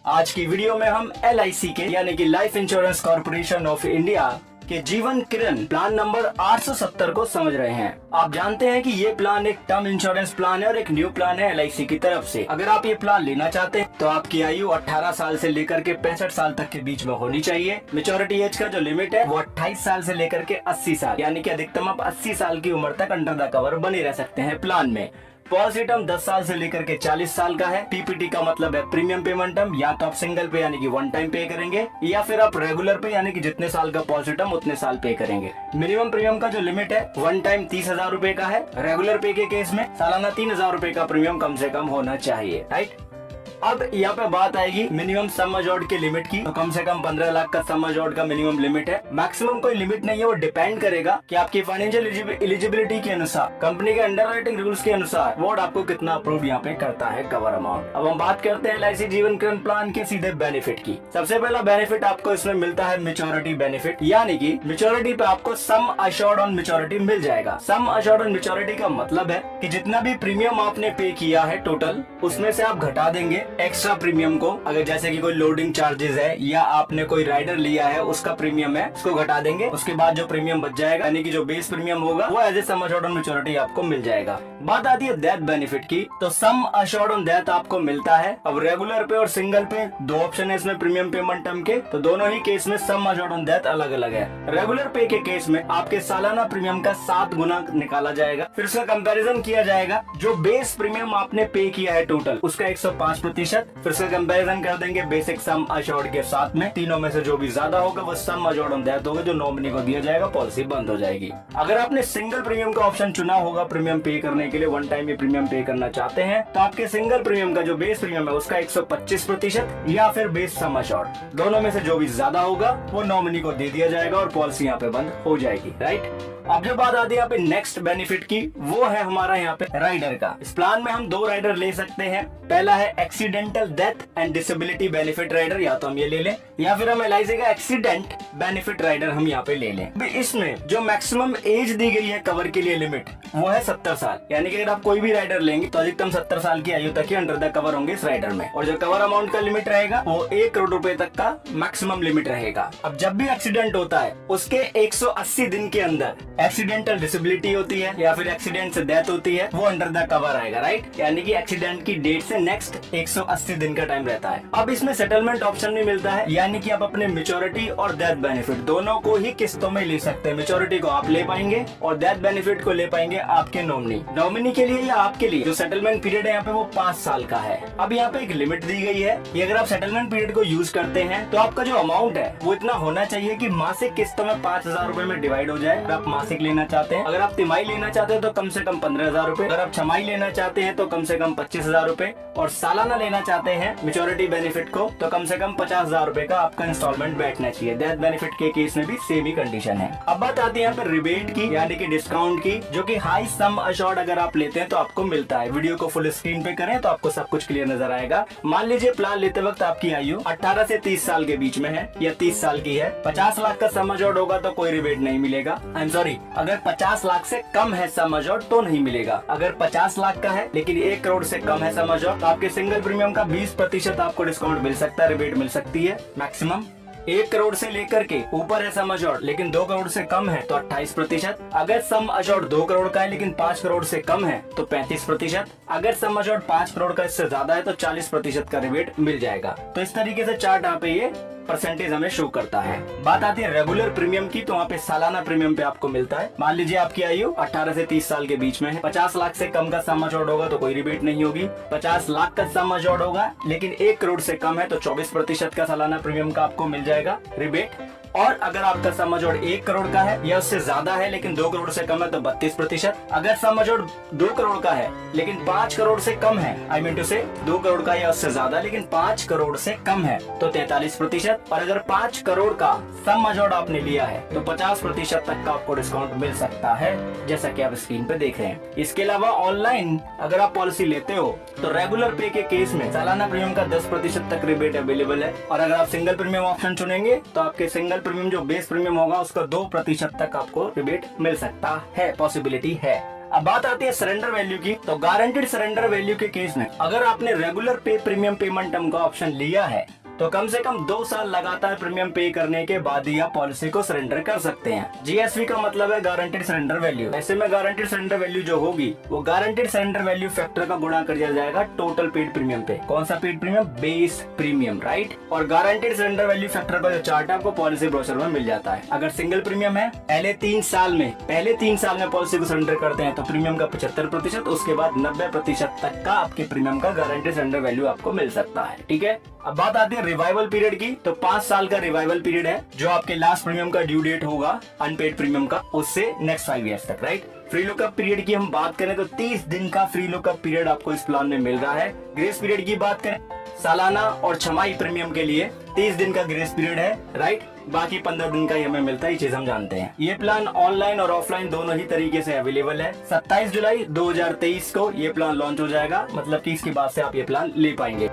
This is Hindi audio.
आज की वीडियो में हम LIC के यानी कि life insurance corporation of India के जीवन किरण प्लान नंबर 870 को समझ रहे हैं। आप जानते हैं कि ये प्लान एक टर्म इंश्योरेंस प्लान है और एक न्यू प्लान है LIC की तरफ से। अगर आप ये प्लान लेना चाहते हैं तो आपकी आयु 18 साल से लेकर के 65 साल तक के बीच में होनी चाहिए। मेच्योरिटी एज का जो लिमिट है वो 28 साल से लेकर के 80 साल यानी कि अधिकतम आप 80 साल की उम्र तक अंडर द कवर बने रह सकते हैं प्लान में। पॉलिसी टर्म 10 साल से लेकर के 40 साल का है। PPT का मतलब है प्रीमियम पेमेंट टर्म, या तो आप सिंगल पे यानी कि वन टाइम पे करेंगे या फिर आप रेगुलर पे यानी कि जितने साल का पॉलिसी टर्म उतने साल पे करेंगे। मिनिमम प्रीमियम का जो लिमिट है वन टाइम 30,000 रूपए का है। रेगुलर पे के केस में सालाना 3,000 रूपए का प्रीमियम कम से कम होना चाहिए, राइट। अब यहाँ पे बात आएगी मिनिमम सम अश्योर्ड के लिमिट की, तो कम से कम 15 लाख का सम अश्योर्ड का मिनिमम लिमिट है। मैक्सिमम कोई लिमिट नहीं है, वो डिपेंड करेगा कि आपकी फाइनेंशियल एलिजिबिलिटी के अनुसार, कंपनी के अंडरराइटिंग रूल्स के अनुसार बोर्ड आपको कितना अप्रूव यहाँ पे करता है कवर अमाउंट। अब हम बात करते हैं LIC जीवन किरण प्लान के सीधे बेनिफिट की। सबसे पहला बेनिफिट आपको इसमें मिलता है मेच्योरिटी बेनिफिट, यानी कि मेच्योरिटी पे आपको सम अश्योर्ड ऑन मेच्योरिटी मिल जाएगा। सम अश्योर्ड ऑन मेच्योरिटी का मतलब है कि जितना भी प्रीमियम आपने पे किया है टोटल, उसमें से आप घटा देंगे एक्स्ट्रा प्रीमियम को। अगर जैसे कि कोई लोडिंग चार्जेस है या आपने कोई राइडर लिया है उसका प्रीमियम है, उसको घटा देंगे। उसके बाद जो प्रीमियम बच जाएगा यानी कि जो बेस प्रीमियम होगा वो as a sum assured on maturity आपको मिल जाएगा। बात आती है डेथ बेनिफिट की, तो सम अश्योर्ड ऑन डेथ आपको मिलता है। अब रेगुलर पे और सिंगल पे दो ऑप्शन है इसमें प्रीमियम पेमेंट टर्म के, तो दोनों ही केस में सम अश्योर्ड ऑन डेथ अलग अलग है। रेगुलर पे के केस में आपके सालाना प्रीमियम का 7 गुना निकाला जाएगा, फिर उसका कंपेरिजन किया जाएगा। जो बेस प्रीमियम आपने पे किया है टोटल उसका 105%, फिर उसका कंपैरिजन कर देंगे बेसिक सम अश्योर्ड के साथ में। तीनों में से जो भी ज्यादा होगा वो सम अश्योर्ड ऑन डेथ होगा, जो नॉमिनी को दिया जाएगा, पॉलिसी बंद हो जाएगी। अगर आपने सिंगल प्रीमियम का ऑप्शन चुना होगा प्रीमियम पे करने के लिए, वन टाइम ये प्रीमियम पे करना चाहते हैं, तो आपके सिंगल प्रीमियम का जो बेस प्रीमियम है उसका 125% या फिर बेस सम अश्योर्ड, दोनों में से जो भी ज्यादा होगा वो नॉमिनी को दे दिया जाएगा और पॉलिसी यहाँ पे बंद हो जाएगी, राइट। अब जो बात आती है यहाँ पे नेक्स्ट बेनिफिट की, वो है हमारा यहाँ पे राइडर का। इस प्लान में हम 2 राइडर ले सकते हैं। पहला है accidental death and disability benefit rider, या तो हम ये ले लें या फिर हम LIC का एक्सीडेंट बेनिफिट राइडर हम यहाँ पे ले लें। इसमें जो मैक्सिमम एज दी गई है कवर के लिए लिमिट वो है 70 साल, यानी कि अगर आप कोई भी राइडर लेंगे तो अधिकतम 70 साल की आयु तक ही अंडर द कवर होंगे इस राइडर में। और जो कवर अमाउंट का लिमिट रहेगा वो 1 करोड़ रुपए तक का मैक्सिमम लिमिट रहेगा। अब जब भी एक्सीडेंट होता है उसके 180 दिन के अंदर एक्सीडेंटल डिसेबिलिटी होती है या फिर एक्सीडेंट से डेथ होती है, वो अंडर द कवर आएगा, राइट। यानी कि एक्सीडेंट की डेट से नेक्स्ट 180 दिन का टाइम रहता है। अब इसमें सेटलमेंट ऑप्शन भी मिलता है, यानी कि आप अपने मेच्योरिटी और डेथ बेनिफिट दोनों को ही किस्तों में ले सकते हैं। मेच्योरिटी को आप ले पाएंगे और डेथ बेनिफिट को ले पाएंगे आपके नॉमिनी के लिए या आपके लिए। जो सेटलमेंट पीरियड है यहाँ पे वो 5 साल का है। अब यहाँ पे एक लिमिट दी गई है कि अगर आप सेटलमेंट पीरियड को यूज करते हैं तो आपका जो अमाउंट है वो इतना होना चाहिए कि मासिक किस्तों में 5,000 रूपए में डिवाइड हो जाए। अगर आप मासिक लेना चाहते हैं, अगर आप तिमाही लेना चाहते हैं तो कम से कम 15,000 रूपए, अगर आप छमाही लेना चाहते हैं तो कम से कम 25,000 रूपए, और सालाना लेना चाहते हैं मेच्योरिटी बेनिफिट को तो कम से कम 50,000 रूपए का आपका इंस्टॉलमेंट बैठना चाहिए। डेथ बेनिफिट के केस में भी सेम ही कंडीशन है। अब बात आती है यहाँ पे रिबेट की, यानी कि डिस्काउंट की, जो कि हाई सम अश्योर्ड अगर आप लेते हैं तो आपको मिलता है। वीडियो को फुल स्क्रीन पे करें तो आपको सब कुछ क्लियर नजर आएगा। मान लीजिए प्लान लेते वक्त आपकी आयु 18 से 30 साल के बीच में है या 30 साल की है, 50 लाख का सम अश्योर्ड होगा तो कोई रिबेट नहीं मिलेगा। आई एम सॉरी, अगर 50 लाख से कम है सम अश्योर्ड तो नहीं मिलेगा। अगर 50 लाख का है लेकिन 1 करोड़ से कम है सम अश्योर्ड तो आपके सिंगल प्रीमियम का 20% आपको डिस्काउंट मिल सकता है, रिबेट मिल सकती है मैक्सिमम। 1 करोड़ से लेकर के ऊपर है सम अश्योर्ड लेकिन 2 करोड़ से कम है तो 28%। अगर सम अश्योर्ड 2 करोड़ का है लेकिन 5 करोड़ से कम है तो 35%। अगर सम अश्योर्ड 5 करोड़ का इससे ज्यादा है तो 40% का रिबेट मिल जाएगा। तो इस तरीके से चार्ट यहाँ पे ये परसेंटेज हमें शो करता है। बात आती है रेगुलर प्रीमियम की, तो वहाँ पे सालाना प्रीमियम पे आपको मिलता है। मान लीजिए आपकी आयु 18 से 30 साल के बीच में है, 50 लाख से कम का सम अश्योर्ड होगा तो कोई रिबेट नहीं होगी। 50 लाख का सम अश्योर्ड होगा लेकिन 1 करोड़ से कम है तो 24% का सालाना प्रीमियम का आपको मिल जाएगा रिबेट। और अगर आपका सम अश्योर्ड 1 करोड़ का है या उससे ज्यादा है लेकिन 2 करोड़ से कम है तो 32%। अगर सम अश्योर्ड 2 करोड़ का है लेकिन 5 करोड़ से कम है, आई मीन टू से 2 करोड़ का या उससे ज्यादा लेकिन 5 करोड़ से कम है तो 43%। और अगर 5 करोड़ का सम अश्योर्ड आपने लिया है तो 50% तक का आपको डिस्काउंट मिल सकता है, जैसा कि आप स्क्रीन पे देख रहे हैं। इसके अलावा ऑनलाइन अगर आप पॉलिसी लेते हो तो रेगुलर पे के केस में सालाना प्रीमियम का 10% तक रिबेट अवेलेबल है। और अगर आप सिंगल प्रीमियम ऑप्शन चुनेंगे तो आपके सिंगल प्रीमियम जो बेस प्रीमियम होगा उसका 2% तक आपको रिबेट मिल सकता है, पॉसिबिलिटी है। अब बात आती है सरेंडर वैल्यू की। तो गारंटेड सरेंडर वैल्यू के केस में अगर आपने रेगुलर पे प्रीमियम पेमेंट टर्म का ऑप्शन लिया है तो कम से कम 2 साल लगातार प्रीमियम पे करने के बाद ही आप पॉलिसी को सरेंडर कर सकते हैं। जीएसवी का मतलब है गारंटेड सरेंडर वैल्यू। ऐसे में गारंटेड सरेंडर वैल्यू जो होगी वो गारंटेड सरेंडर वैल्यू फैक्टर का गुणा कर दिया जाएगा टोटल पेड प्रीमियम पे। कौन सा paid premium? Base premium, right. और गारंटेड सरेंडर वैल्यू फैक्टर का जो चार्ट है आपको पॉलिसी ब्रोशर में मिल जाता है। अगर सिंगल प्रीमियम है, पहले 3 साल में पॉलिसी को सरेंडर करते हैं तो प्रीमियम का 75%, उसके बाद 90% तक का आपके प्रीमियम का गारंटेड सरेंडर वैल्यू आपको मिल सकता है। ठीक है। अब बात आती है रिवाइवल पीरियड की। तो 5 साल का रिवाइवल पीरियड है जो आपके लास्ट प्रीमियम का ड्यू डेट होगा अनपेड प्रीमियम का, उससे नेक्स्ट 5 ईयर्स तक, राइट। फ्री लुकअप पीरियड की हम बात करें तो 30 दिन का फ्री लुकअप पीरियड आपको इस प्लान में मिल रहा है। ग्रेस पीरियड की बात करें, सालाना और छमाही प्रीमियम के लिए 30 दिन का ग्रेस पीरियड है, राइट। बाकी 15 दिन का ही हमें मिलता है, ये चीज हम जानते हैं। ये प्लान ऑनलाइन और ऑफलाइन दोनों ही तरीके से अवेलेबल है। 27 जुलाई 2023 को ये प्लान लॉन्च हो जाएगा, मतलब कि इसके बाद से आप ये प्लान ले पाएंगे।